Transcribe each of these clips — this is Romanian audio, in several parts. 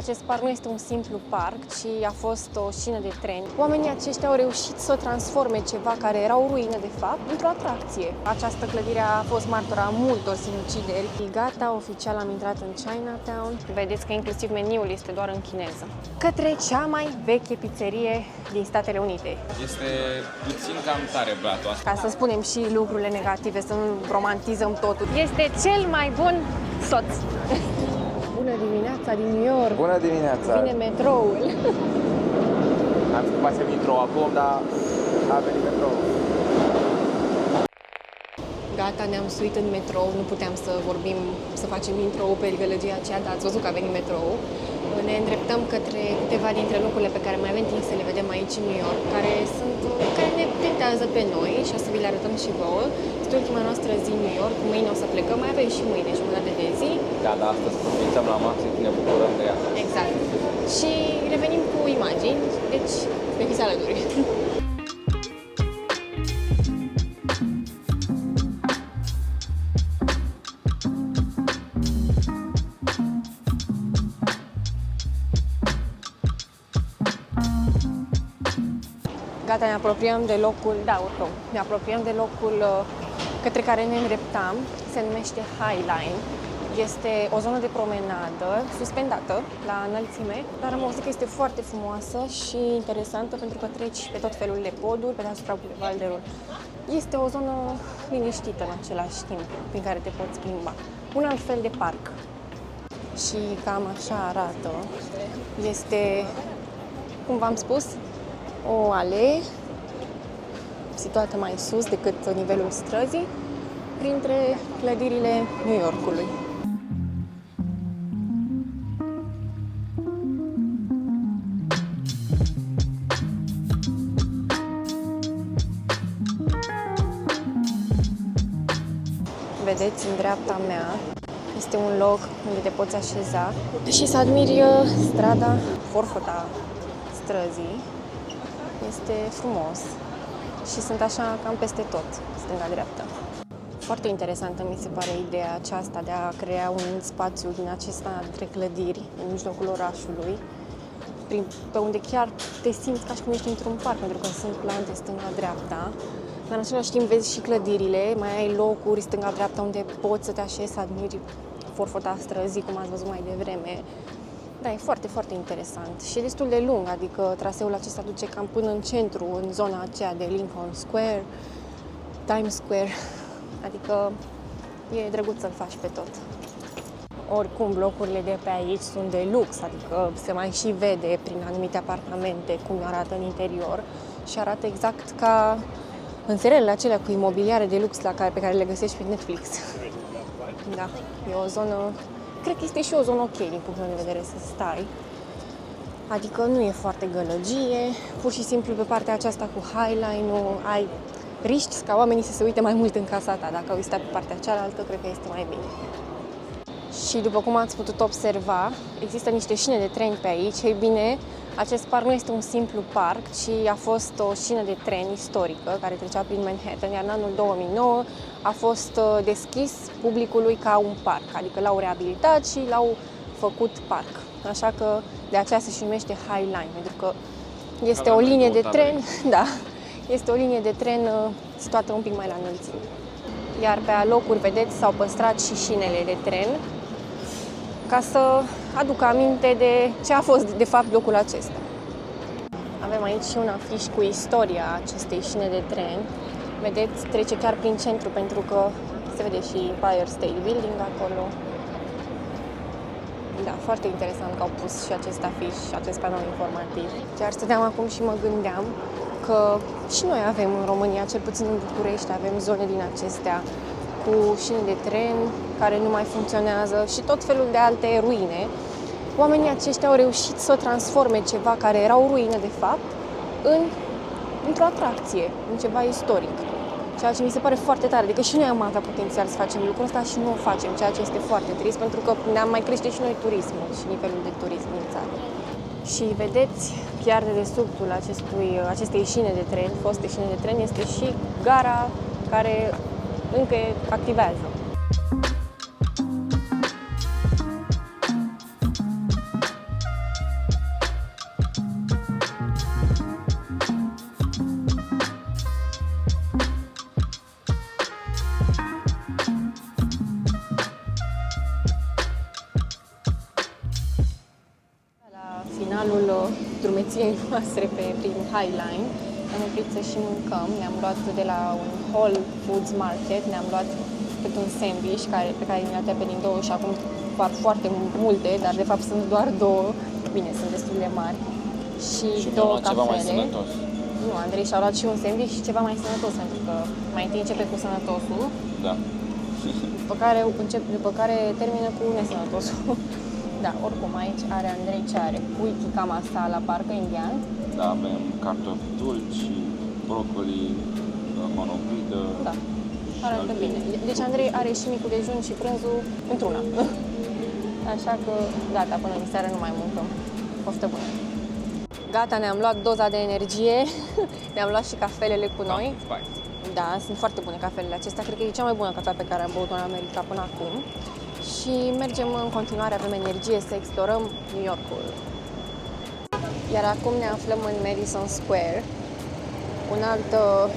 Acest parc nu este un simplu parc, ci a fost o șină de tren. Oamenii aceștia au reușit să transforme ceva care era o ruină, de fapt, într-o atracție. Această clădire a fost martora multor sinucideri. Gata, oficial am intrat în Chinatown. Vedeți că inclusiv meniul este doar în chineză. Către cea mai veche pizzerie din Statele Unite. Este puțin cam tare blatul asta. Ca să spunem și lucrurile negative, să nu romantizăm totul. Este cel mai bun soț. Bună dimineața din New York! Bună dimineața! Vine metroul! Am scăpat să facem intro acum, dar a venit metrou. Gata, ne-am suit în metrou, nu puteam să vorbim, să facem intro pe gălăgia aceea, dar ați văzut că a venit metrou. Ne îndreptăm către câteva dintre locurile pe care mai avem timp să le vedem aici în New York, care ne tentează pe noi și o să vi le arătăm și vouă. Este ultima noastră zi în New York, mâine o să plecăm, mai avem și mâine jumătate de zi. Da, dar astăzi profițăm la maxim și ne bucurăm de ea. Exact. Și revenim cu imagini, deci ne fiți alături. Gata, ne apropiem de locul, ne apropiem de locul către care ne îndreptam. Se numește High Line. Este o zonă de promenadă suspendată la înălțime, dar am auzit că este foarte frumoasă și interesantă pentru că treci pe tot felul de poduri, pe deasupra bulevardelor. Este o zonă liniștită în același timp, prin care te poți plimba. Un alt fel de parc. Și cam așa arată. Este, cum v-am spus, o alee situată mai sus decât nivelul străzii, printre clădirile New Yorkului. Vedeți, în dreapta mea este un loc unde te poți așeza și să admiri strada, forfota străzii. Este frumos și sunt așa cam peste tot, stânga-dreapta. Foarte interesantă mi se pare ideea aceasta de a crea un spațiu din acesta între clădiri, în mijlocul orașului, pe unde chiar te simți ca și cum ești într-un parc, pentru că sunt plante stânga-dreapta, dar în același timp vezi și clădirile, mai ai locuri stânga-dreapta unde poți să te așezi, să admiri forfota străzii, cum ați văzut mai devreme. Da, e foarte, foarte interesant și e destul de lung, adică traseul acesta duce cam până în centru, în zona aceea de Lincoln Square, Times Square, adică e drăguț să-l faci pe tot. Oricum, blocurile de pe aici sunt de lux, adică se mai și vede prin anumite apartamente cum arată în interior și arată exact ca în serialele acelea cu imobiliare de lux pe care le găsești pe Netflix. Da, e o zonă. Cred că este și o zonă ok din punctul de vedere să stai. Adică nu e foarte gălăgie, pur și simplu pe partea aceasta cu Highline-ul riști ca oamenii să se uite mai mult în casa ta. Dacă ai stat pe partea cealaltă, cred că este mai bine. Și după cum ați putut observa, există niște șine de tren pe aici. Ei bine, acest parc nu este un simplu parc, ci a fost o șină de tren istorică care trecea prin Manhattan, iar în anul 2009 a fost deschis publicului ca un parc, adică l-au reabilitat și l-au făcut parc. Așa că de aceea se și numește High Line, pentru că este o linie de tren, da, este o linie de tren situată un pic mai la înălțime. Iar pe alocuri, vedeți, s-au păstrat și șinele de tren ca să aducă aminte de ce a fost de fapt locul acesta. Avem aici și un afiș cu istoria acestei șine de tren. Vedeți, trece chiar prin centru pentru că se vede și Empire State Building acolo. Da, foarte interesant că au pus și acest afiș și acest panou informativ. Chiar stăteam acum și mă gândeam că și noi avem în România, cel puțin în București, avem zone din acestea cu șine de tren care nu mai funcționează și tot felul de alte ruine. Oamenii aceștia au reușit să transforme ceva care era o ruină, de fapt, într-o atracție, în ceva istoric. Ceea ce mi se pare foarte tare, adică și noi am avea potențial să facem lucrul ăsta și nu o facem, ceea ce este foarte trist, pentru că ne-am mai crește și noi turismul și nivelul de turism în țară. Și vedeți, chiar de dedesubtul acestei șine de tren, foste șine de tren, este și gara care încă activează. finalul drumeției noastre prin High Line. Am oprit să și mâncăm. Ne-am luat de la un Whole Foods Market, ne-am luat câte un sandwich pe care mi-a tăiat pe din două și acum par foarte multe, dar de fapt sunt doar două. Bine, sunt destul de mari. Și două cafele. Ceva mai sănătos. Nu, Andrei și-a luat și un sandwich și ceva mai sănătos, pentru că mai întâi începe cu sănătosul, Da. după care termină cu nesănătosul. Da, oricum aici are Andrei ce are? Pui tikka masala, parcă indian. Da, avem cartofi dulci, broccoli, monovidă. Da, arată bine. Deci Andrei are și micul dejun și prânzul într-una. Așa că gata, până în seară nu mai mâncăm. Poftă bună! Gata, ne-am luat doza de energie, ne-am luat și cafelele cu noi. Da, sunt foarte bune cafelele acestea, cred că e cea mai bună cafea pe care am băut-o în America până acum. Și mergem în continuare, avem energie să explorăm New Yorkul. Iar acum ne aflăm în Madison Square,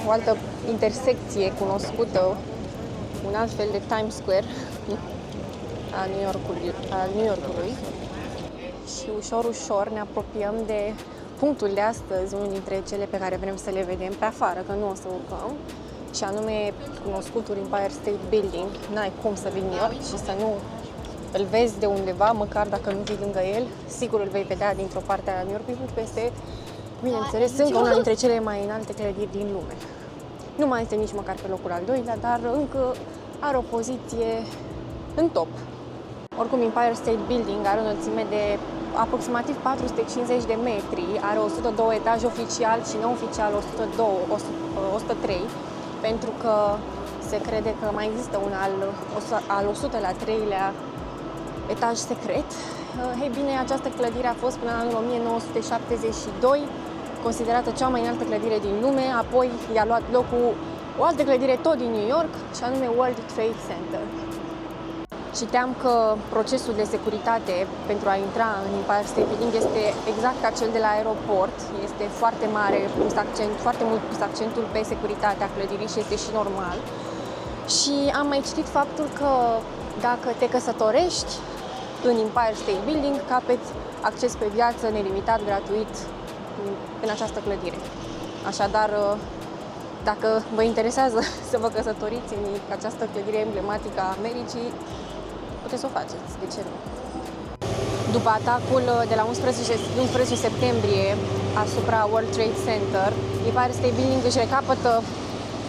o altă intersecție cunoscută, un alt fel de Times Square a New Yorkului. Și ușor, ușor ne apropiem de punctul de astăzi, unul dintre cele pe care vrem să le vedem pe afară, că nu o să urcăm, și anume cunoscutul Empire State Building. N-ai cum să vii în New York și să nu îl vezi de undeva, măcar dacă nu vii lângă el, sigur îl vei vedea dintr-o parte a New Yorkului, pentru că este, bineînțeles, încă una dintre cele mai înalte clădiri din lume. Nu mai este nici măcar pe locul al doilea, dar încă are o poziție în top. Oricum, Empire State Building are o înălțime de aproximativ 450 de metri, are 102 etaje oficial și neoficial 103, pentru că se crede că mai există un al 103-lea etaj secret. Ei bine, această clădire a fost până în anul 1972 considerată cea mai înaltă clădire din lume, apoi i-a luat locul o altă clădire tot din New York, și anume World Trade Center. Citeam că procesul de securitate pentru a intra în Empire State Building este exact ca cel de la aeroport. Este foarte mare, foarte mult pus accentul pe securitatea clădirii și este și normal. Și am mai citit faptul că dacă te căsătorești în Empire State Building, capeți acces pe viață nelimitat, gratuit în această clădire. Așadar, dacă vă interesează să vă căsătoriți în această clădire emblematică a Americii, puteți să o faceți, de ce nu? După atacul de la 11 septembrie asupra World Trade Center, Empire State Building își recapătă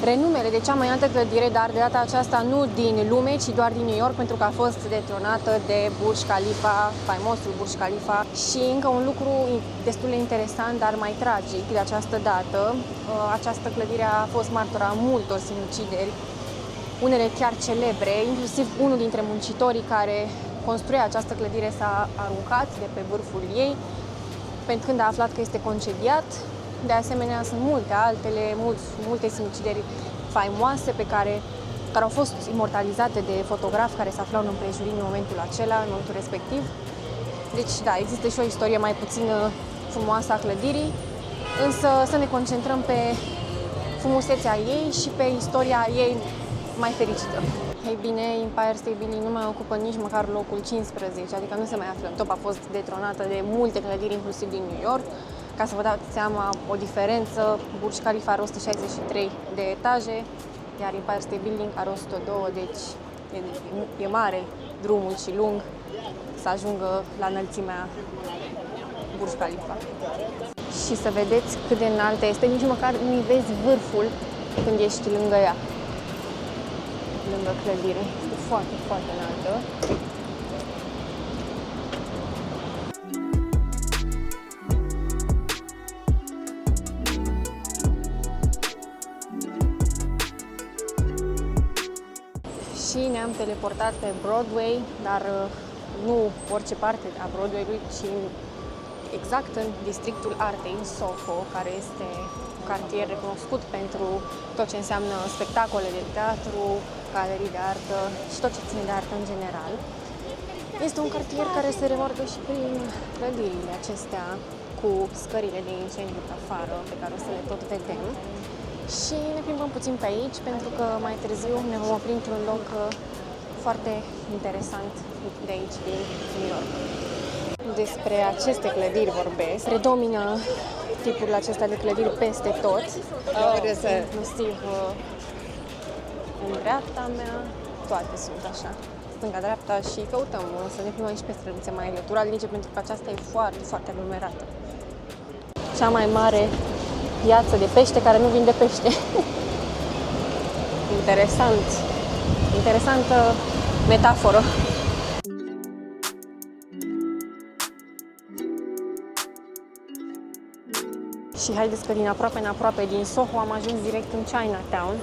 renumele de cea mai înaltă clădire, dar de data aceasta nu din lume, ci doar din New York, pentru că a fost detronată de Burj Khalifa, faimosul Burj Khalifa. Și încă un lucru destul de interesant, dar mai tragic de această dată, această clădire a fost martora multor sinucideri, unele chiar celebre, inclusiv unul dintre muncitorii care construia această clădire s-a aruncat de pe vârful ei, pentru când a aflat că este concediat. De asemenea, sunt multe altele, multe sinucideri faimoase care au fost imortalizate de fotografi care se aflau în împrejurim în momentul acela, în momentul respectiv. Deci, da, există și o istorie mai puțin frumoasă a clădirii, însă să ne concentrăm pe frumusețea ei și pe istoria ei mai fericită. Ei bine, Empire State Building nu mai ocupă nici măcar locul 15, adică nu se mai află în top, a fost detronată de multe clădiri, inclusiv din New York. Ca să vă dați seama o diferență, Burj Khalifa are 163 de etaje, iar Empire State Building are 102, deci e mare drumul și lung să ajungă la înălțimea Burj Khalifa. Și să vedeți cât de înaltă este, nici măcar nu vezi vârful când ești lângă ea, lângă clădire. Este foarte, foarte înaltă. Și ne-am teleportat pe Broadway, dar nu orice parte a Broadway-ului, ci exact în districtul artei, în Soho, care este un cartier recunoscut pentru tot ce înseamnă spectacole de teatru, galerii de artă și tot ce ține de artă în general. Este un cartier care se remarcă și prin clădirile acestea cu scările de incendiu pe afară, pe care o să le tot vedem. Și ne plimbăm puțin pe aici, pentru că mai târziu ne vom opri într-un loc foarte interesant de aici, din New York. despre aceste clădiri vorbesc. Predomină tipul acesta de clădiri peste tot, inclusiv în dreapta mea, toate sunt așa, stânga-dreapta, și căutăm să ne plimbăm și pe străduțe mai lăturalnice, pentru că aceasta e foarte, foarte aglomerată. Cea mai mare piață de pește care nu vinde pește. Interesant. Interesantă metaforă. Și haideți că din aproape în aproape, din Soho, am ajuns direct în Chinatown.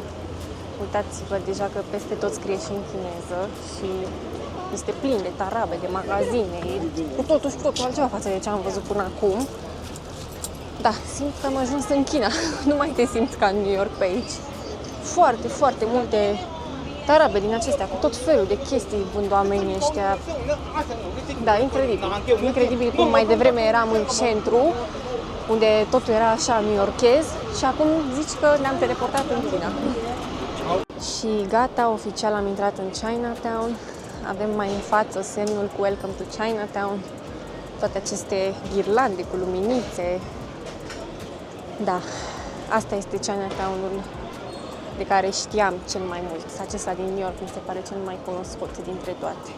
Uitați-vă deja că peste tot scrie și în chineză și este plin de tarabe, de magazine, cu totul și totul altceva față de ce am văzut până acum. Da, simt că am ajuns în China. Nu mai te simți ca în New York pe aici. Foarte, foarte multe tarabe din acestea, cu tot felul de chestii vând oamenii ăștia. Da, incredibil. Incredibil cum mai devreme eram în centru, unde totul era așa new-yorkez, și acum zici că ne-am teleportat în China. Și gata, oficial am intrat în Chinatown. Avem mai în față semnul cu Welcome to Chinatown. Toate aceste ghirlande cu luminițe. Da, asta este Chinatown-ul de care știam cel mai mult. Acesta din New York mi se pare cel mai cunoscut dintre toate.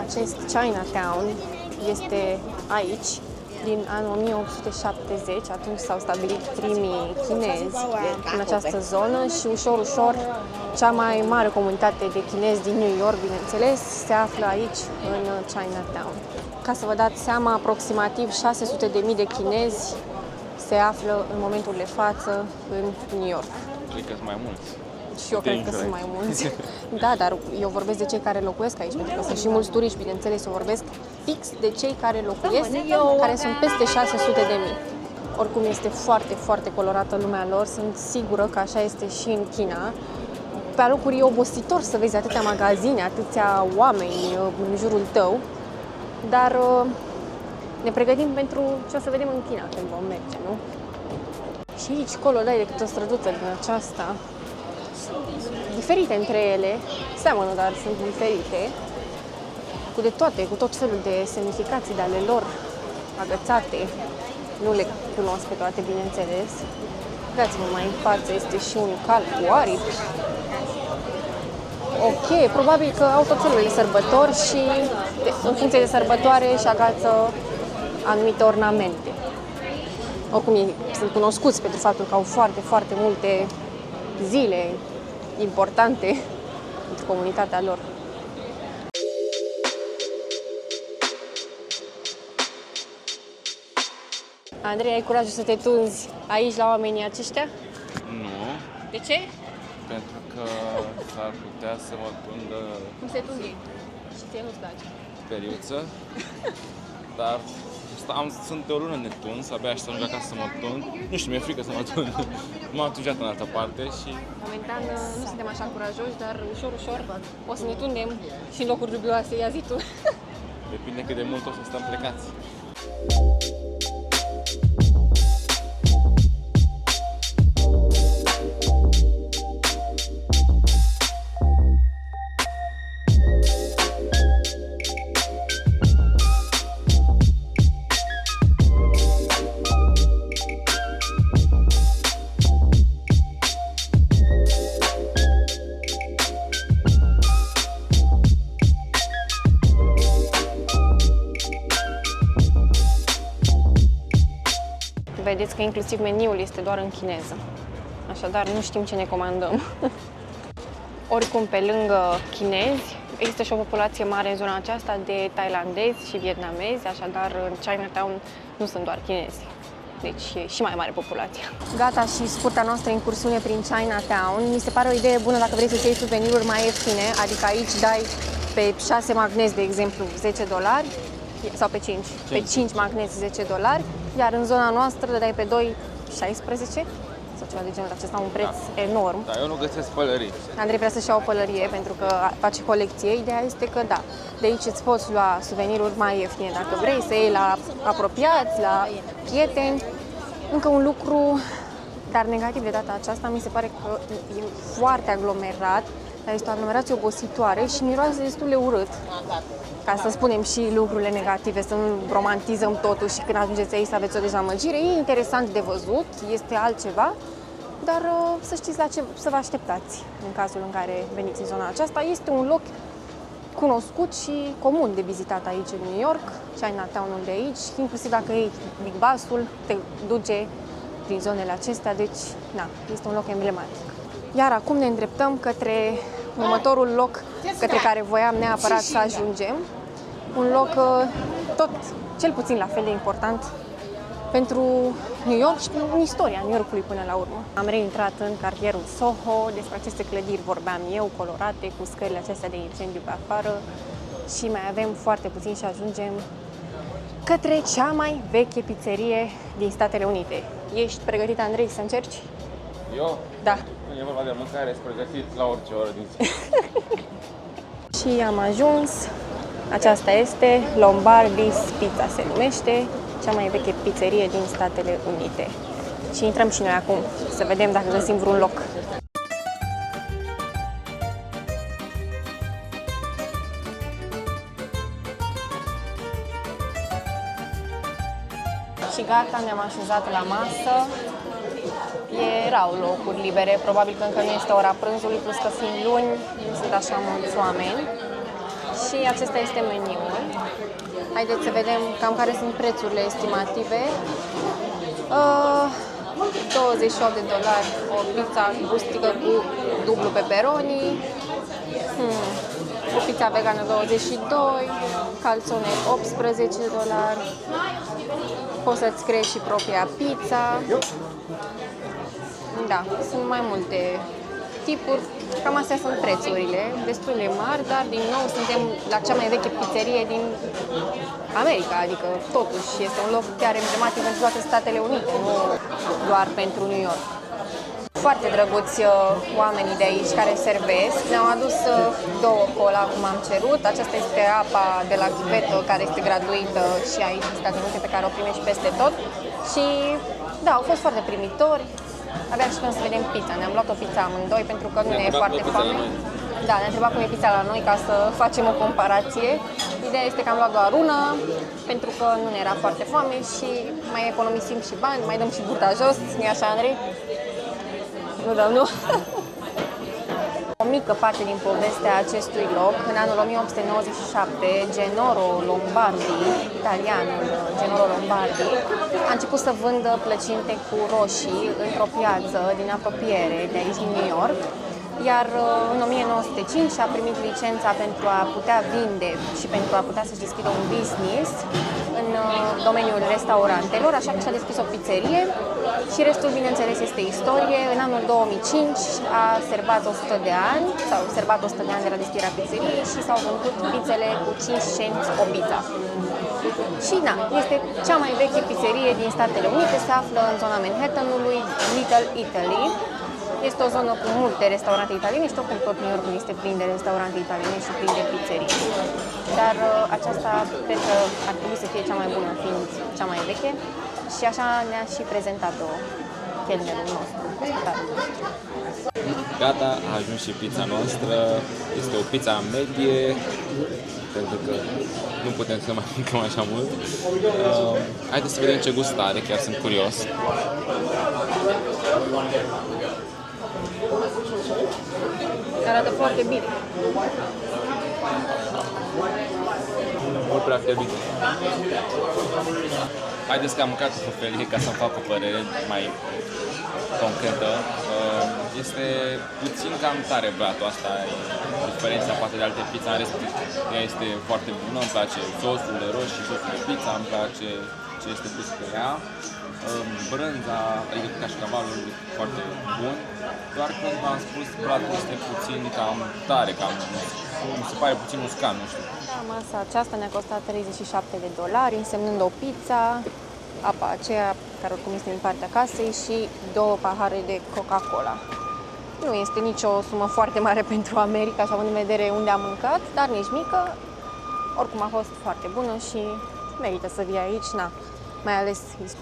Acest Chinatown este aici din anul 1870, atunci s-au stabilit primii chinezi în această zonă și ușor, ușor cea mai mare comunitate de chinezi din New York, bineînțeles, se află aici în Chinatown. Ca să vă dați seama, aproximativ 600.000 de chinezi se află în momentul de față în New York. Cred că sunt mai mulți. Și eu cred că sunt mai mulți. Da, dar eu vorbesc de cei care locuiesc aici, pentru că sunt și mulți turiști, bineînțeles, eu vorbesc fix de cei care locuiesc, care sunt peste 600.000. Oricum este foarte, foarte colorată lumea lor, sunt sigură că așa este și în China. Pe alocuri e obositor să vezi atâtea magazine, atâția oameni în jurul tău, dar ne pregătim pentru ce o să vedem în China când vom merge, nu? Și aici, colo, dai decât o străduță din aceasta, diferite între ele, seamănă, dar sunt diferite, cu de toate, cu tot felul de semnificații de ale lor agățate. Nu le cunosc pe toate, bineînțeles. Dați-vă mai în față, este și un cal cu aripi. Ok, probabil că au tot felul de sărbători și în funcție de sărbătoare își agață anumite ornamente. Oricum, ei sunt cunoscuți pentru faptul că au foarte, foarte multe zile importante pentru comunitatea lor. Andrei, ai curajul să te tunzi aici la oamenii aceștia? Nu, De ce? pentru că s-ar putea să mă tundă Cum se tunde? Și ție nu-ți place. periuță, dar sunt de o lună netuns, abia aștept să ajung acasă să mă tund. Nu știu, mi-e frică să mă tund. M-am tunjat în altă parte și... Momentan nu suntem așa curajoși, dar ușor, ușor o să ne tundem și în locuri dubioase, ia zi tu. depinde cât de mult o să stăm plecați. Vedeți că inclusiv meniul este doar în chineză. Așadar, nu știm ce ne comandăm. Oricum, pe lângă chinezi, există și o populație mare în zona aceasta de thailandezi și vietnamezi, așadar în Chinatown nu sunt doar chinezi. Deci e și mai mare populația. Gata și scurta noastră incursiune prin Chinatown. Mi se pare o idee bună dacă vrei să-ți iei suveniruri mai ieftine, adică aici dai pe 6 magnezi, de exemplu, $10 sau pe 5. Pe 5 magnezi $10, iar în zona noastră dai pe 2 16, să sau ceva de genul acesta, un preț enorm. Da, eu nu găsesc pălării. Andrei vrea să-și ia o pălărie pentru că face colecție. Ideea este că da, de aici îți poți lua suveniruri mai ieftine dacă vrei, să iei la apropiați, la prieteni. Încă un lucru, dar negativ de data aceasta, mi se pare că e foarte aglomerat, dar este o aglomerație obositoare și miroase destul de urât. Ca să spunem și lucrurile negative, să nu romantizăm totul și când ajungeți aici să aveți o dezamăgire. E interesant de văzut, este altceva, dar să știți la ce să vă așteptați în cazul în care veniți în zona aceasta. Este un loc cunoscut și comun de vizitat aici în New York, Chinatown-ul de aici, inclusiv dacă iei Big Bus-ul, te duce prin zonele acestea, deci na, este un loc emblematic. Iar acum ne îndreptăm către următorul loc către care voiam neapărat să ajungem. Un loc tot cel puțin la fel de important pentru New York și în istoria New Yorkului până la urmă. Am reintrat în cartierul Soho, despre aceste clădiri vorbeam eu, colorate, cu scările acestea de incendiu pe afară și mai avem foarte puțin și ajungem către cea mai veche pizzerie din Statele Unite. Ești pregătit, Andrei, să încerci? Eu? Da. Când e vorba de mâncare, sunt pregătit la orice oră din zi. Și am ajuns. Aceasta este Lombardi's Pizza, se numește, cea mai veche pizzerie din Statele Unite. Și intrăm și noi acum, să vedem dacă găsim vreun loc. Și gata, ne-am așezat la masă. Erau locuri libere, probabil că încă nu este ora prânzului, plus că fiind luni, nu sunt așa mulți oameni. Și acesta este meniul. Haideți să vedem cam care sunt prețurile estimative. $28 o pizza gustică cu dublu pepperoni, o pizza vegană 22, calzone $18. Poți să-ți creezi și propria pizza. Da, sunt mai multe tipuri. Cam astea sunt prețurile, destul de mari, dar din nou suntem la cea mai veche pizzerie din America, adică totuși este un loc chiar emblematic pentru toate Statele Unite, nu doar pentru New York. Foarte drăguți oamenii de aici care servesc. Ne-au adus 2 cola, cum am cerut. Aceasta este apa de la chivetă, care este gratuită și aici în Statele Unite, pe care o primești peste tot. Și da, au fost foarte primitori. Abia așteptăm să vedem pizza. Ne-am luat o pizza amândoi pentru că nu ne e foarte foame. Da, ne-a întrebat cum e pizza la noi ca să facem o comparație. Ideea este că am luat doar una pentru că nu ne era foarte foame și mai economisim și bani, mai dăm și burta jos. Nu-i așa, Andrei? Nu dăm, nu? O mică parte din povestea acestui loc, în anul 1897, Gennaro Lombardi, italianul Gennaro Lombardi, a început să vândă plăcinte cu roșii într-o piață din apropiere de aici din New York, iar în 1905 a primit licența pentru a putea vinde și pentru a putea să-și deschidă un business în domeniul restaurantelor, așa că și-a deschis o pizzerie și restul, bineînțeles, este istorie. În anul 2005 a servat 100 de ani, s-au servat 100 de ani de la deschiderea pizzeriei și s-au vândut pizzele cu 5 cenți o pizza. Și na, este cea mai veche pizzerie din Statele Unite, se află în zona Manhattanului, Little Italy. Este o zonă cu multe restaurante italiene și oricum tot New Yorkul este plin de restaurante italiene și plin de pizzerii. Dar aceasta cred că ar trebui să fie cea mai bună, fiind cea mai veche. Și așa ne-a și prezentat-o chelnerul nostru. Gata, a ajuns și pizza noastră. Este o pizza medie, pentru că nu putem să mai mâncăm așa mult. Haideți să vedem ce gust are, chiar sunt curios. Arată foarte bine. Mult prea fierbinte. Haideți că am mâncat cu felie ca să-mi fac o părere mai concretă. Este puțin cam tare blatul, asta e diferența față de alte pizza, în rest ea este foarte bună, îmi place sosul de roșii, sosul de pizza, îmi place ce este pus pe ea. Brânza, adică cașcavalul, foarte bun, doar că v-am spus, blatul este puțin cam tare, cam, mi se pare puțin uscat, nu știu. Da, masa aceasta ne-a costat $37, însemnând o pizza apa aceea, care oricum este din partea casei, și 2 pahare de Coca-Cola. Nu este nicio sumă foarte mare pentru America, așa având în vedere unde am mâncat, dar nici mică. Oricum a fost foarte bună și merită să vii aici, mai ales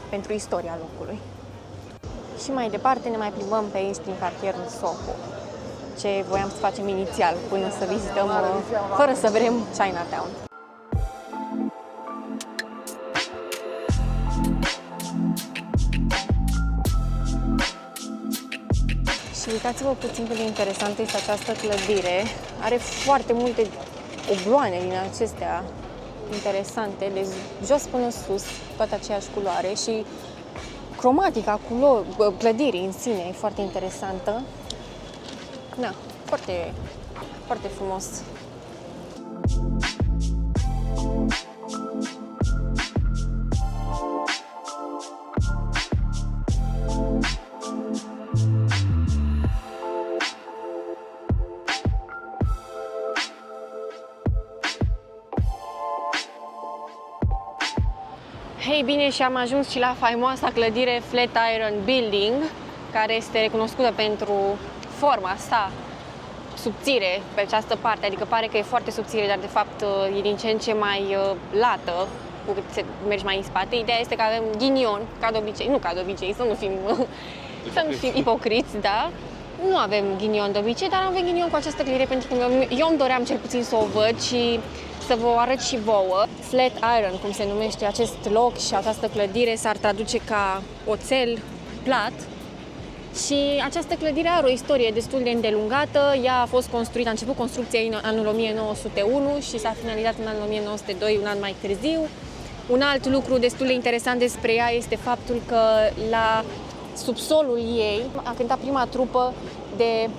pentru istoria locului. Și mai departe ne mai plimbăm pe aici prin cartierul Soho, ce voiam să facem inițial până să vizităm, fără să vedem Chinatown. Și uitați-vă puțin cât de interesantă este această clădire. Are foarte multe obloane din acestea interesante, de jos până sus, toată aceeași culoare, și cromatica clădirii în sine e foarte interesantă. Da, foarte, foarte frumos. Hei bine, și am ajuns și la faimoasa clădire Flatiron Building, care este recunoscută pentru forma sa subțire pe această parte, adică pare că e foarte subțire, dar de fapt e din ce în ce mai lată cu cât mergi mai în spate. Ideea este că avem ghinion, ca de obicei, nu ca de obicei, să nu fim ipocriți, da? Nu avem ghinion de obicei, dar avem ghinion cu această clădire pentru că eu îmi doream cel puțin să o văd și să vă arăt și vouă. Flatiron, cum se numește acest loc și această clădire, s-ar traduce ca oțel plat. Și această clădire are o istorie destul de îndelungată. Ea a fost construită, a început construcția în anul 1901 și s-a finalizat în anul 1902, un an mai târziu. Un alt lucru destul de interesant despre ea este faptul că la subsolul ei a cântat prima trupă de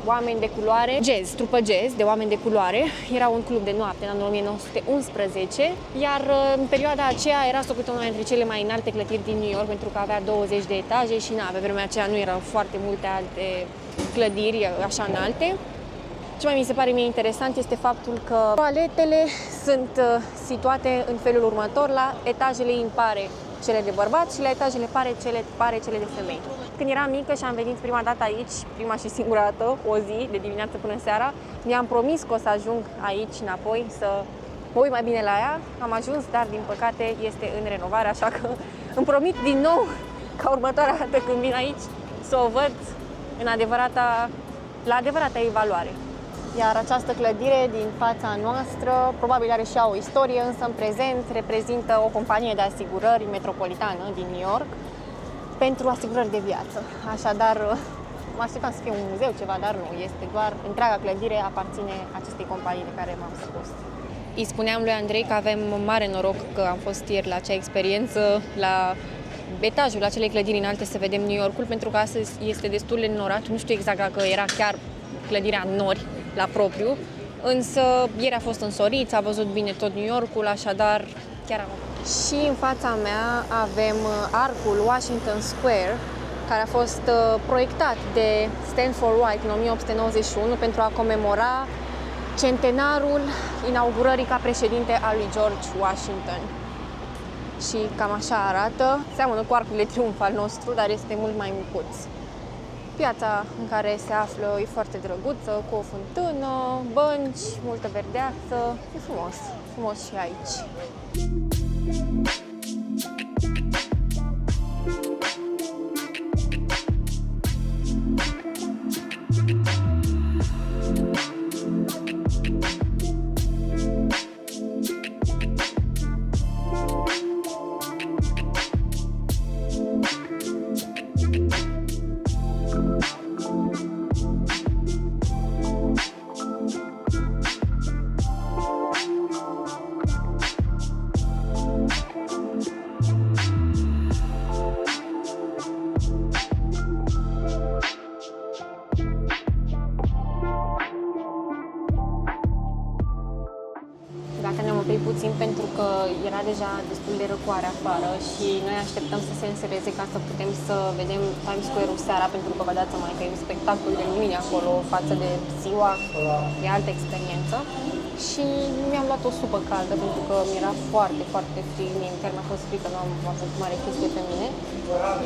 oameni de culoare, trupă jazz de oameni de culoare. Era un club de noapte în anul 1911, iar în perioada aceea era socotită una dintre cele mai înalte clădiri din New York, pentru că avea 20 de etaje și pe vremea aceea nu erau foarte multe alte clădiri așa înalte. Ce mai mi se pare mie interesant este faptul că toaletele sunt situate în felul următor: la etajele impare cele de bărbați și la etajele pare cele de femei. Când eram mică și am venit prima dată aici, prima și singura dată, o zi, de dimineață până seara, mi-am promis că o să ajung aici înapoi, să mă uit mai bine la ea. Am ajuns, dar din păcate este în renovare, așa că îmi promit din nou ca următoarea dată când vin aici să o văd la adevărata ei valoare. Iar această clădire din fața noastră probabil are și ea o istorie, însă în prezent reprezintă o companie de asigurări metropolitană din New York pentru asigurări de viață. Așadar, mă așteptam să fie un muzeu, ceva, dar nu, este doar întreaga clădire aparține acestei companii de care m-am spus. Îi spuneam lui Andrei că avem mare noroc că am fost ieri la acea experiență, la etajul acelei clădiri înalte, să vedem New Yorkul, pentru că astăzi este destul de înnorat. Nu știu exact dacă era chiar clădirea în nori la propriu, însă ieri a fost însorit, a văzut bine tot New Yorkul, așadar chiar am. Și în fața mea avem arcul Washington Square, care a fost proiectat de Stanford White în 1891 pentru a comemora centenarul inaugurării ca președinte al lui George Washington. Și cam așa arată. Seamănă cu arcul de triumf al nostru, dar este mult mai micuț. Piața în care se află e foarte drăguță, cu o fântână, bănci, multă verdeață. E frumos, frumos și aici. Puțin pentru că era deja destul de răcoare afară și noi așteptăm să se însereze ca să putem să vedem Times Square-ul seara, pentru că vă dați seama că e un spectacol de lumini acolo față de ziua, e altă experiență. și mi-am luat o supă caldă pentru că mi-era foarte, foarte frig, mie chiar mi-a fost frică, nu am avut mare chestie pe mine,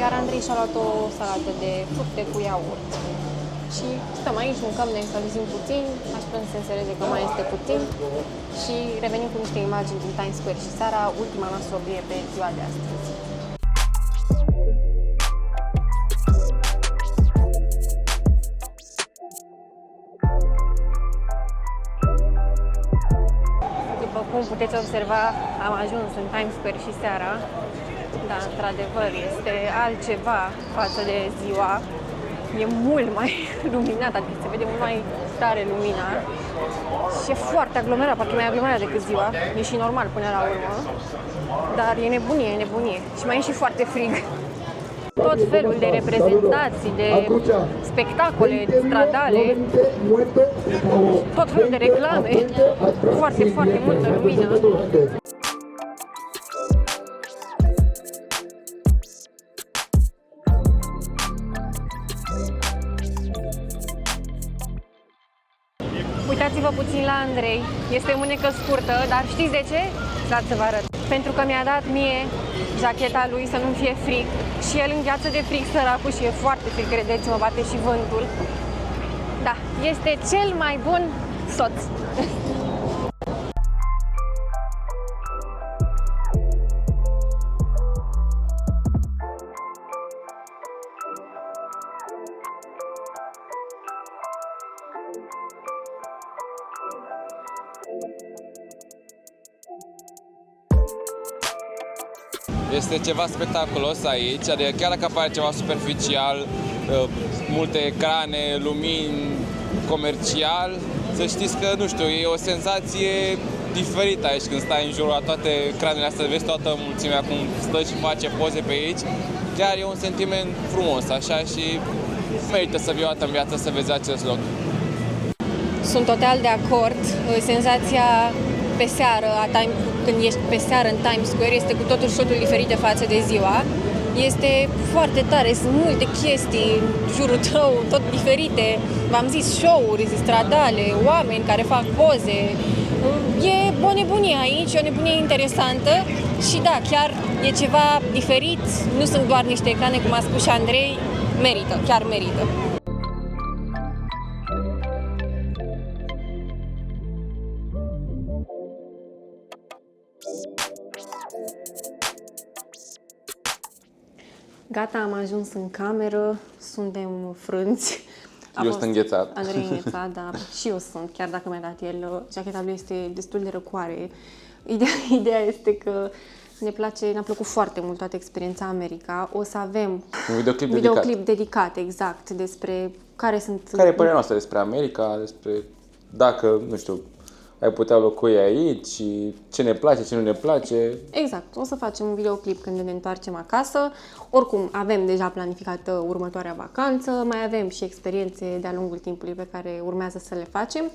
iar Andrei și-a luat o salată de fructe cu iaurt. Și stăm aici, mâncăm, ne încălzim puțin, așteptăm să se însereze că mai este puțin și revenim cu niște imagini din Times Square și seara, ultima noastră oprire pe ziua de astăzi. După cum puteți observa, am ajuns în Times Square și seara, dar într-adevăr este altceva față de ziua. E mult mai luminat, adică se vede mult mai tare lumina și e foarte aglomerat, parcă e mai aglomerat decât ziua, e și normal până la urmă, dar e nebunie, e nebunie și mai e și foarte frig. Tot felul de reprezentații, de spectacole stradale, tot felul de reclame, foarte, foarte multă lumină. Uitați-vă puțin la Andrei, este mânecă scurtă, dar știți de ce? Stați să vă arăt. Pentru că mi-a dat mie jacheta lui să nu-mi fie frig și el îngheață de frig săracul și e foarte frig, credeți-mă, bate și vântul. Da, este cel mai bun soț. Este ceva spectaculos aici, adică chiar dacă apare ceva superficial, multe ecrane, lumini, comercial, să știți că, nu știu, e o senzație diferită aici când stai în jurul la toate ecranele astea, vezi toată mulțimea cum stă și face poze pe aici. Chiar e un sentiment frumos, așa, și merită să vii o dată în viață să vezi acest loc. Sunt total de acord. Senzația pe seară, când ești pe seară în Times Square, este cu totul și totul diferite față de ziua. Este foarte tare, sunt multe chestii în jurul tău, tot diferite. V-am zis, show-uri stradale, oameni care fac poze. E o nebunie aici, o nebunie interesantă și da, chiar e ceva diferit. Nu sunt doar niște ecrane, cum a spus și Andrei, merită, chiar merită. Gata, am ajuns în cameră, suntem frânți. Eu sunt înghețat. Andrei înghețat, dar și eu sunt, chiar dacă mi-a dat el. Jacheta lui este destul de răcoare. Ideea este că ne-a plăcut foarte mult toată experiența America. O să avem Un videoclip dedicat, exact, despre care sunt... Care e părerea noastră despre America, despre dacă, nu știu, ai putea locui aici, ce ne place, ce nu ne place. Exact, o să facem un videoclip când ne întoarcem acasă. Oricum, avem deja planificată următoarea vacanță, mai avem și experiențe de-a lungul timpului pe care urmează să le facem.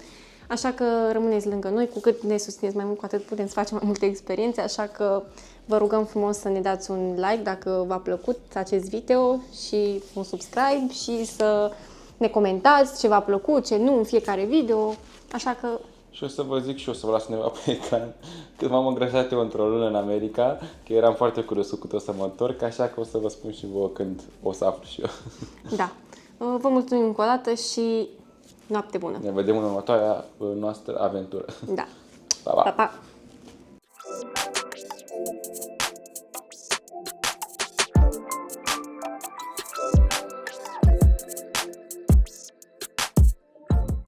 Așa că rămâneți lângă noi, cu cât ne susțineți mai mult, cu atât putem să facem mai multe experiențe, așa că vă rugăm frumos să ne dați un like dacă v-a plăcut acest video și un subscribe și să ne comentați ce v-a plăcut, ce nu în fiecare video, așa că... Și o să vă zic și o să vă las undeva pe ecran când m-am îngrășat eu într-o lună în America, că eram foarte curios cât o să mă întorc, așa că o să vă spun și vouă când o să aflu și eu. Da. Vă mulțumim încă o dată și noapte bună! Ne vedem în următoarea noastră aventură. Da. Pa, pa! Pa, pa!